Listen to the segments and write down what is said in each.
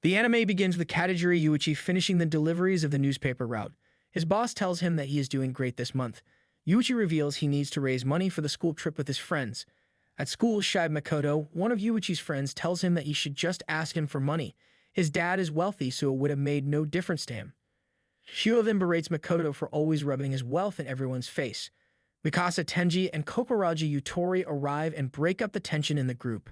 The anime begins with Katajiri Yuichi finishing the deliveries of the newspaper route. His boss tells him that he is doing great this month. Yuichi reveals he needs to raise money for the school trip with his friends. At school, Shibe Makoto, one of Yuichi's friends, tells him that he should just ask him for money. His dad is wealthy, so it would have made no difference to him. Shio then berates Makoto for always rubbing his wealth in everyone's face. Mikasa, Tenji, and Kokoroji Yutori arrive and break up the tension in the group.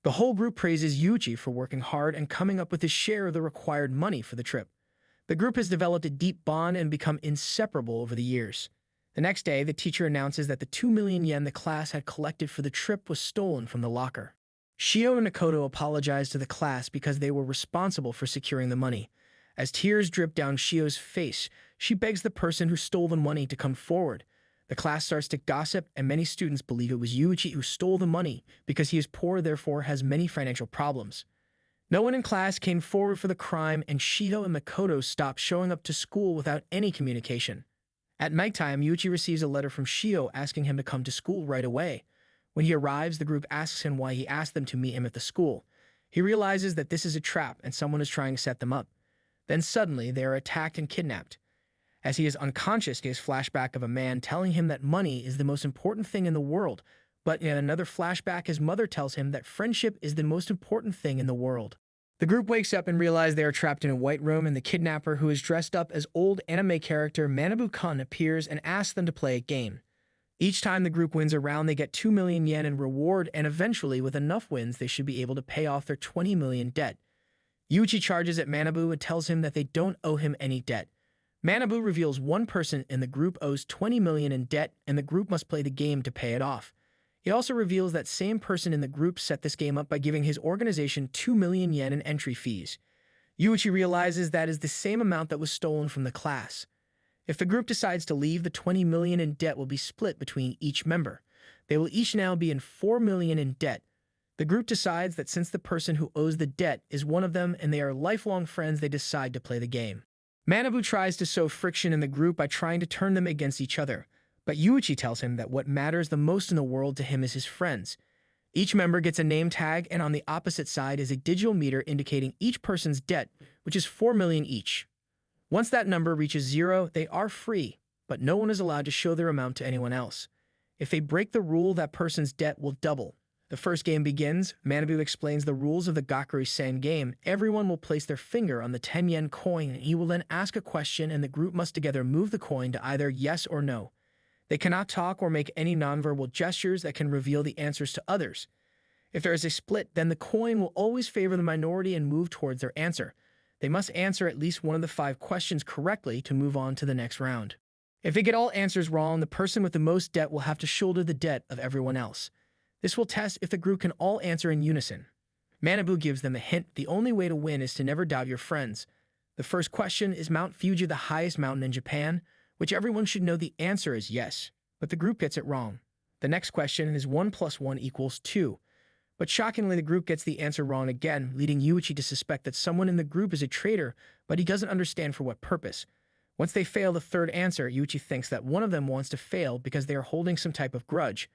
The whole group praises Yuichi for working hard and coming up with his share of the required money for the trip. The group has developed a deep bond and become inseparable over the years. The next day, the teacher announces that the 2 million yen the class had collected for the trip was stolen from the locker. Shio and Makoto apologize to the class because they were responsible for securing the money. As tears drip down Shio's face, she begs the person who stole the money to come forward. The class starts to gossip, and many students believe it was Yuichi who stole the money because he is poor, therefore has many financial problems. No one in class came forward for the crime, and Shio and Makoto stopped showing up to school without any communication. At nighttime, Yuichi receives a letter from Shio asking him to come to school right away. When he arrives, the group asks him why he asked them to meet him at the school. He realizes that this is a trap and someone is trying to set them up. Then suddenly, they are attacked and kidnapped. As he is unconscious, he has a flashback of a man telling him that money is the most important thing in the world, but in another flashback, his mother tells him that friendship is the most important thing in the world. The group wakes up and realize they are trapped in a white room, and the kidnapper, who is dressed up as old anime character Manabu-kun, appears and asks them to play a game. Each time the group wins a round, they get 2 million yen in reward, and eventually, with enough wins, they should be able to pay off their 20 million debt. Yuichi charges at Manabu and tells him that they don't owe him any debt. Manabu reveals one person in the group owes 20 million in debt, and the group must play the game to pay it off. He also reveals that same person in the group set this game up by giving his organization 2 million yen in entry fees. Yuichi realizes that is the same amount that was stolen from the class. If the group decides to leave, the 20 million in debt will be split between each member. They will each now be in 4 million in debt. The group decides that since the person who owes the debt is one of them and they are lifelong friends, they decide to play the game. Manabu tries to sow friction in the group by trying to turn them against each other, but Yuichi tells him that what matters the most in the world to him is his friends. Each member gets a name tag, and on the opposite side is a digital meter indicating each person's debt, which is 4 million each. Once that number reaches 0, they are free, but no one is allowed to show their amount to anyone else. If they break the rule, that person's debt will double. The first game begins. Manabu explains the rules of the Gakuri-sen game. Everyone will place their finger on the 10 yen coin, and he will then ask a question, and the group must together move the coin to either yes or no. They cannot talk or make any nonverbal gestures that can reveal the answers to others. If there is a split, then the coin will always favor the minority and move towards their answer. They must answer at least one of the 5 questions correctly to move on to the next round. If they get all answers wrong, the person with the most debt will have to shoulder the debt of everyone else. This will test if the group can all answer in unison. Manabu gives them a hint: the only way to win is to never doubt your friends. The first question is Mount Fuji the highest mountain in Japan, which everyone should know the answer is yes, but the group gets it wrong. The next question is 1 + 1 = 2, but shockingly the group gets the answer wrong again, leading Yuichi to suspect that someone in the group is a traitor, but he doesn't understand for what purpose. Once they fail the third answer, Yuichi thinks that one of them wants to fail because they are holding some type of grudge.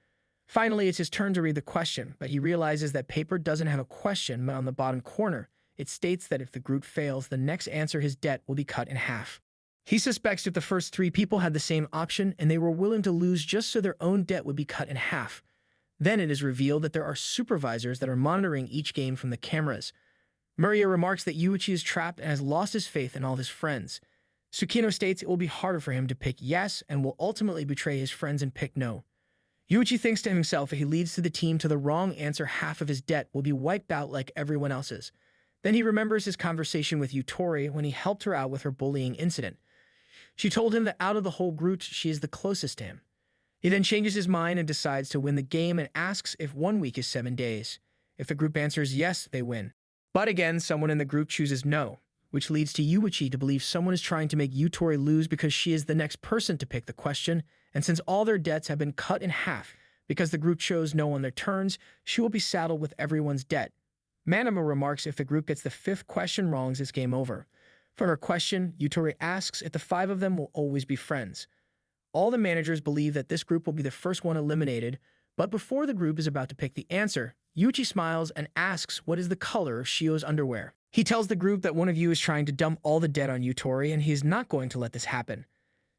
Finally, it's his turn to read the question, but he realizes that paper doesn't have a question, but on the bottom corner, it states that if the group fails the next answer, his debt will be cut in half. He suspects if the first 3 people had the same option and they were willing to lose just so their own debt would be cut in half. Then it is revealed that there are supervisors that are monitoring each game from the cameras. Muriya remarks that Yuichi is trapped and has lost his faith in all his friends. Tsukino states it will be harder for him to pick yes and will ultimately betray his friends and pick no. Yuichi thinks to himself if he leads to the team to the wrong answer, half of his debt will be wiped out like everyone else's. Then he remembers his conversation with Yutori when he helped her out with her bullying incident. She told him that out of the whole group, she is the closest to him. He then changes his mind and decides to win the game and asks if 1 week is 7 days. If the group answers yes, they win. But again, someone in the group chooses no, which leads to Yuichi to believe someone is trying to make Yutori lose because she is the next person to pick the question, and since all their debts have been cut in half because the group chose no on their turns, she will be saddled with everyone's debt. Manama remarks if the group gets the 5th question wrong, it's game over. For her question, Yutori asks if the 5 of them will always be friends. All the managers believe that this group will be the first one eliminated, but before the group is about to pick the answer, Yuichi smiles and asks what is the color of Shio's underwear. He tells the group that one of you is trying to dump all the debt on Yutori and he is not going to let this happen.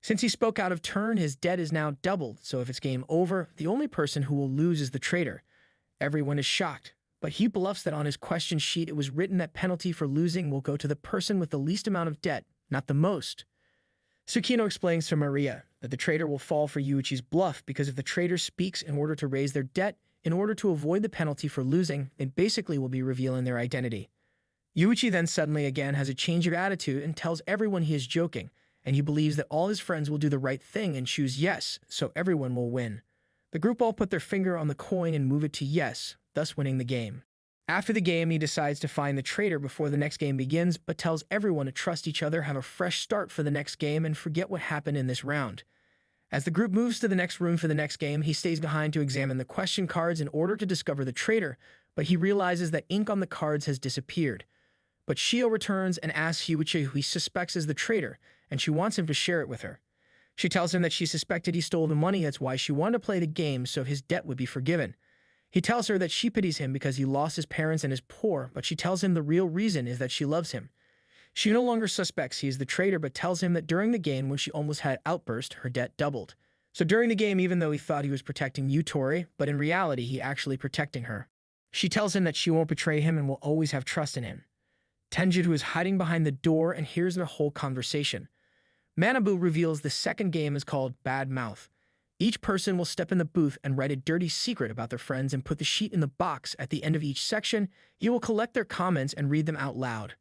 Since he spoke out of turn, his debt is now doubled, so if it's game over, the only person who will lose is the traitor. Everyone is shocked, but he bluffs that on his question sheet it was written that penalty for losing will go to the person with the least amount of debt, not the most. Tsukino explains to Maria that the traitor will fall for Yuichi's bluff because if the traitor speaks in order to raise their debt, in order to avoid the penalty for losing, it basically will be revealing their identity. Yuichi then suddenly again has a change of attitude and tells everyone he is joking, and he believes that all his friends will do the right thing and choose yes, so everyone will win. The group all put their finger on the coin and move it to yes, thus winning the game. After the game, he decides to find the traitor before the next game begins, but tells everyone to trust each other, have a fresh start for the next game, and forget what happened in this round. As the group moves to the next room for the next game, he stays behind to examine the question cards in order to discover the traitor, but he realizes that ink on the cards has disappeared. But Shio returns and asks Yuichi who he suspects is the traitor, and she wants him to share it with her. She tells him that she suspected he stole the money, that's why she wanted to play the game so his debt would be forgiven. He tells her that she pities him because he lost his parents and is poor, but she tells him the real reason is that she loves him. She no longer suspects he is the traitor, but tells him that during the game when she almost had outburst, her debt doubled. So during the game, even though he thought he was protecting Yutori, but in reality he actually protecting her. She tells him that she won't betray him and will always have trust in him. Tenjin is hiding behind the door and hears their whole conversation. Manabu reveals the second game is called Bad Mouth. Each person will step in the booth and write a dirty secret about their friends and put the sheet in the box at the end of each section. He will collect their comments and read them out loud.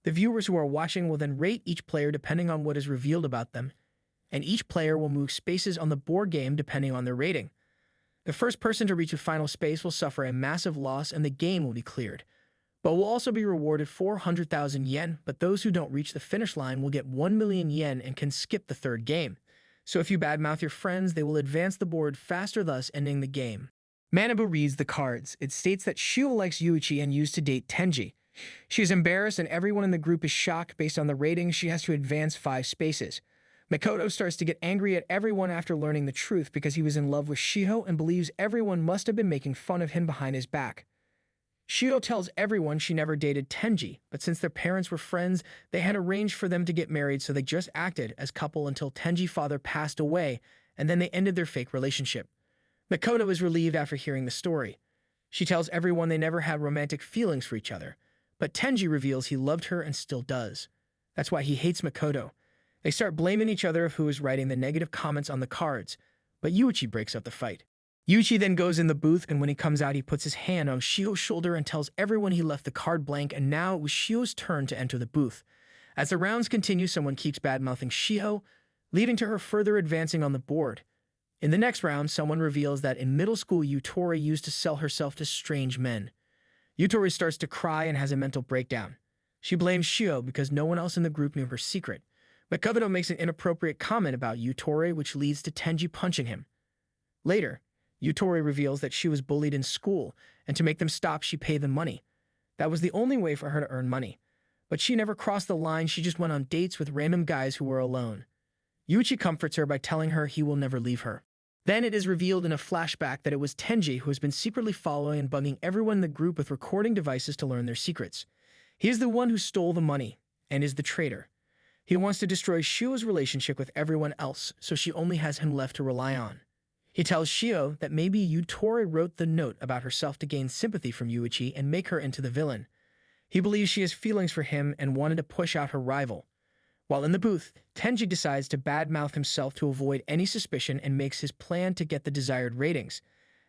The viewers who are watching will then rate each player depending on what is revealed about them, and each player will move spaces on the board game depending on their rating. The first person to reach the final space will suffer a massive loss and the game will be cleared, but will also be rewarded 400,000 yen, but those who don't reach the finish line will get 1 million yen and can skip the third game. So if you badmouth your friends, they will advance the board faster, thus ending the game. Manabu reads the cards. It states that Shio likes Yuichi and used to date Tenji. She is embarrassed and everyone in the group is shocked. Based on the ratings, she has to advance 5 spaces. Makoto starts to get angry at everyone after learning the truth because he was in love with Shiho and believes everyone must have been making fun of him behind his back. Shio tells everyone she never dated Tenji, but since their parents were friends, they had arranged for them to get married, so they just acted as couple until Tenji's father passed away, and then they ended their fake relationship. Makoto is relieved after hearing the story. She tells everyone they never had romantic feelings for each other, but Tenji reveals he loved her and still does. That's why he hates Makoto. They start blaming each other of who is writing the negative comments on the cards, but Yuichi breaks up the fight. Yuichi then goes in the booth, and when he comes out, he puts his hand on Shio's shoulder and tells everyone he left the card blank, and now it was Shio's turn to enter the booth. As the rounds continue, someone keeps badmouthing Shio, leading to her further advancing on the board. In the next round, someone reveals that in middle school, Yutori used to sell herself to strange men. Yutori starts to cry and has a mental breakdown. She blames Shio because no one else in the group knew her secret. Makoto makes an inappropriate comment about Yutori, which leads to Tenji punching him. Later, Yutori reveals that she was bullied in school, and to make them stop, she paid them money. That was the only way for her to earn money. But she never crossed the line, she just went on dates with random guys who were alone. Yuichi comforts her by telling her he will never leave her. Then it is revealed in a flashback that it was Tenji who has been secretly following and bugging everyone in the group with recording devices to learn their secrets. He is the one who stole the money, and is the traitor. He wants to destroy Shio's relationship with everyone else, so she only has him left to rely on. He tells Shio that maybe Yutori wrote the note about herself to gain sympathy from Yuichi and make her into the villain. He believes she has feelings for him and wanted to push out her rival. While in the booth, Tenji decides to badmouth himself to avoid any suspicion and makes his plan to get the desired ratings.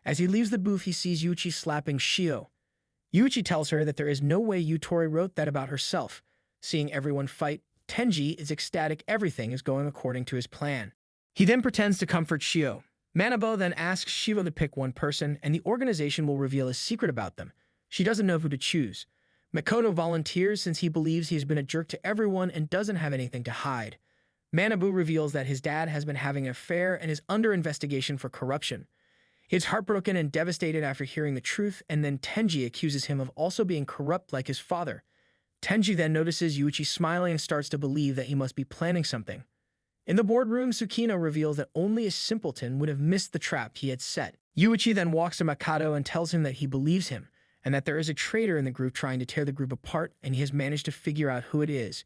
As he leaves the booth, he sees Yuichi slapping Shio. Yuichi tells her that there is no way Yutori wrote that about herself. Seeing everyone fight, Tenji is ecstatic everything is going according to his plan. He then pretends to comfort Shio. Manabu then asks Shio to pick one person, and the organization will reveal a secret about them. She doesn't know who to choose. Makoto volunteers since he believes he has been a jerk to everyone and doesn't have anything to hide. Manabu reveals that his dad has been having an affair and is under investigation for corruption. He is heartbroken and devastated after hearing the truth, and then Tenji accuses him of also being corrupt like his father. Tenji then notices Yuichi smiling and starts to believe that he must be planning something. In the boardroom, Tsukino reveals that only a simpleton would have missed the trap he had set. Yuichi then walks to Makoto and tells him that he believes him, and that there is a traitor in the group trying to tear the group apart, and he has managed to figure out who it is.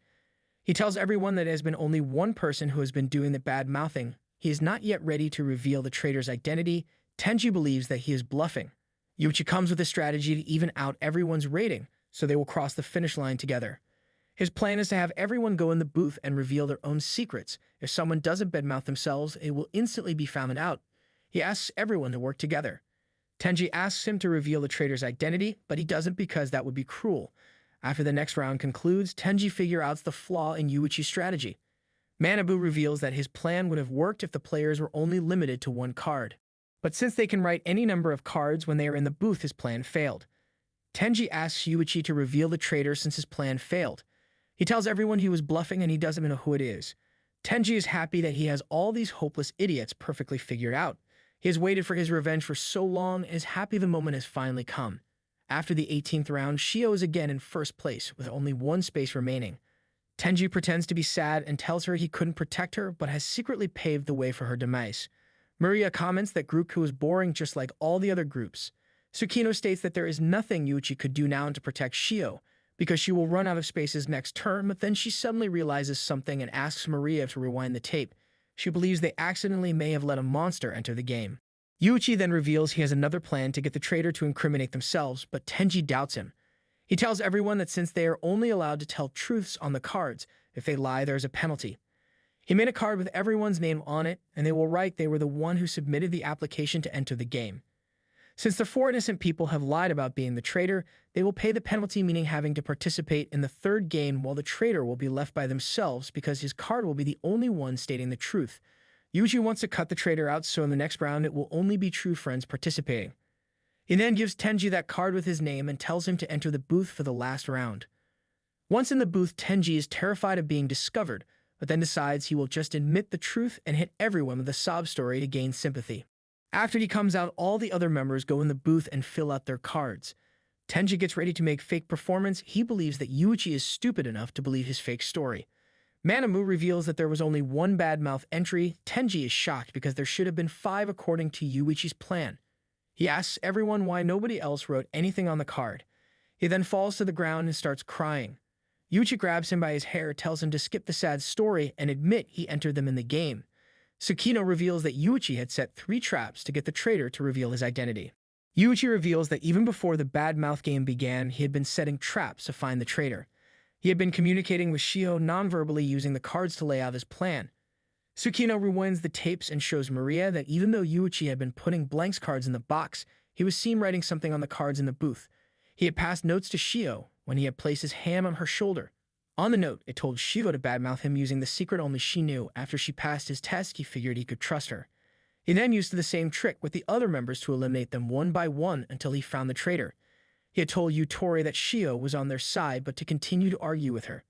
He tells everyone that it has been only one person who has been doing the bad-mouthing. He is not yet ready to reveal the traitor's identity. Tenji believes that he is bluffing. Yuichi comes with a strategy to even out everyone's rating, so they will cross the finish line together. His plan is to have everyone go in the booth and reveal their own secrets. If someone doesn't badmouth themselves, it will instantly be found out. He asks everyone to work together. Tenji asks him to reveal the traitor's identity, but he doesn't because that would be cruel. After the next round concludes, Tenji figures out the flaw in Yuichi's strategy. Manabu reveals that his plan would have worked if the players were only limited to one card. But since they can write any number of cards when they are in the booth, his plan failed. Tenji asks Yuichi to reveal the traitor since his plan failed. He tells everyone he was bluffing and he doesn't know who it is. Tenji is happy that he has all these hopeless idiots perfectly figured out. He has waited for his revenge for so long and is happy the moment has finally come. After the 18th round, Shio is again in first place, with only one space remaining. Tenji pretends to be sad and tells her he couldn't protect her, but has secretly paved the way for her demise. Maria comments that Groupku is boring just like all the other groups. Tsukino states that there is nothing Yuichi could do now to protect Shio, because she will run out of spaces next turn, but then she suddenly realizes something and asks Maria to rewind the tape. She believes they accidentally may have let a monster enter the game. Yuichi then reveals he has another plan to get the traitor to incriminate themselves, but Tenji doubts him. He tells everyone that since they are only allowed to tell truths on the cards, if they lie, there is a penalty. He made a card with everyone's name on it, and they will write they were the one who submitted the application to enter the game. Since the four innocent people have lied about being the traitor, they will pay the penalty, meaning having to participate in the third game, while the traitor will be left by themselves because his card will be the only one stating the truth. Yuichi wants to cut the traitor out, so in the next round it will only be true friends participating. He then gives Tenji that card with his name and tells him to enter the booth for the last round. Once in the booth, Tenji is terrified of being discovered, but then decides he will just admit the truth and hit everyone with a sob story to gain sympathy. After he comes out, all the other members go in the booth and fill out their cards. Tenji gets ready to make fake performance. He believes that Yuichi is stupid enough to believe his fake story. Manamu reveals that there was only one badmouth entry. Tenji is shocked because there should have been 5 according to Yuichi's plan. He asks everyone why nobody else wrote anything on the card. He then falls to the ground and starts crying. Yuichi grabs him by his hair, tells him to skip the sad story and admit he entered them in the game. Tsukino reveals that Yuichi had set 3 traps to get the traitor to reveal his identity. Yuichi reveals that even before the badmouth game began, he had been setting traps to find the traitor. He had been communicating with Shio non-verbally using the cards to lay out his plan. Tsukino rewinds the tapes and shows Maria that even though Yuichi had been putting blanks cards in the box, he was seen writing something on the cards in the booth. He had passed notes to Shio when he had placed his hand on her shoulder. On the note, it told Shio to badmouth him using the secret only she knew. After she passed his test, he figured he could trust her. He then used the same trick with the other members to eliminate them one by one until he found the traitor. He had told Yutori that Shio was on their side, but to continue to argue with her.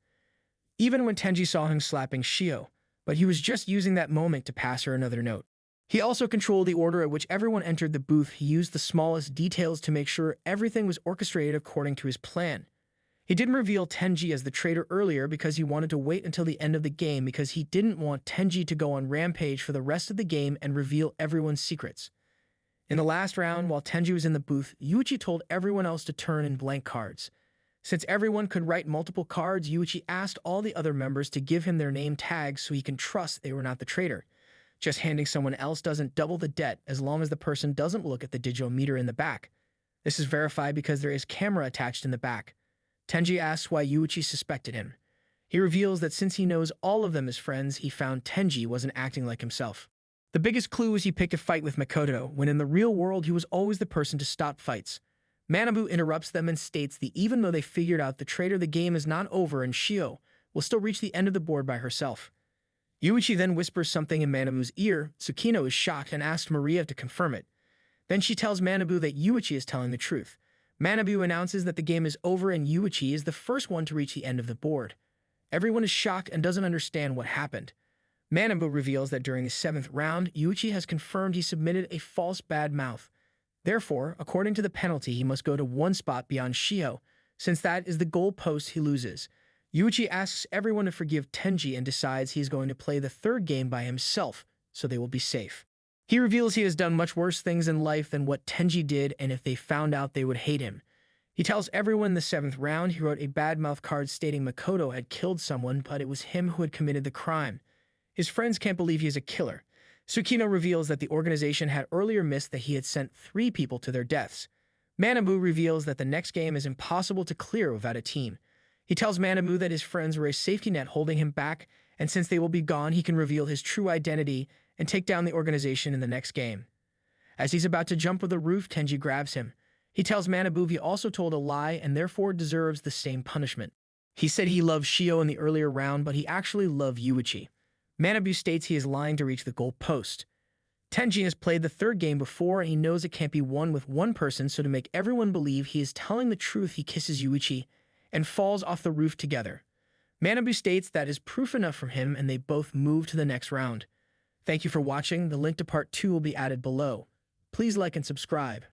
Even when Tenji saw him slapping Shio, but he was just using that moment to pass her another note. He also controlled the order at which everyone entered the booth. He used the smallest details to make sure everything was orchestrated according to his plan. He didn't reveal Tenji as the traitor earlier because he wanted to wait until the end of the game because he didn't want Tenji to go on rampage for the rest of the game and reveal everyone's secrets. In the last round, while Tenji was in the booth, Yuichi told everyone else to turn in blank cards. Since everyone could write multiple cards, Yuichi asked all the other members to give him their name tags so he can trust they were not the traitor. Just handing someone else doesn't double the debt as long as the person doesn't look at the digital meter in the back. This is verified because there is camera attached in the back. Tenji asks why Yuichi suspected him. He reveals that since he knows all of them as friends, he found Tenji wasn't acting like himself. The biggest clue was he picked a fight with Makoto, when in the real world he was always the person to stop fights. Manabu interrupts them and states that even though they figured out the traitor, the game is not over and Shio will still reach the end of the board by herself. Yuichi then whispers something in Manabu's ear. Tsukino is shocked and asks Maria to confirm it. Then she tells Manabu that Yuichi is telling the truth. Manabu announces that the game is over and Yuichi is the first one to reach the end of the board. Everyone is shocked and doesn't understand what happened. Manabu reveals that during the 7th round, Yuichi has confirmed he submitted a false bad mouth. Therefore, according to the penalty, he must go to 1 spot beyond Shio. Since that is the goal post, he loses. Yuichi asks everyone to forgive Tenji and decides he is going to play the 3rd game by himself, so they will be safe. He reveals he has done much worse things in life than what Tenji did, and if they found out, they would hate him. He tells everyone in the 7th round he wrote a bad-mouth card stating Makoto had killed someone, but it was him who had committed the crime. His friends can't believe he is a killer. Tsukino reveals that the organization had earlier missed that he had sent 3 people to their deaths. Manabu reveals that the next game is impossible to clear without a team. He tells Manabu that his friends were a safety net holding him back, and since they will be gone, he can reveal his true identity and take down the organization in the next game. As he's about to jump with the roof, Tenji grabs him. He tells Manabu he also told a lie and therefore deserves the same punishment. He said he loved Shio in the earlier round, but he actually loved Yuichi. Manabu states he is lying to reach the goal post. Tenji has played the 3rd game before, and he knows it can't be won with one person, so to make everyone believe he is telling the truth, he kisses Yuichi and falls off the roof together. Manabu states that is proof enough from him, and they both move to the next round. Thank you for watching. The link to part 2 will be added below. Please like and subscribe.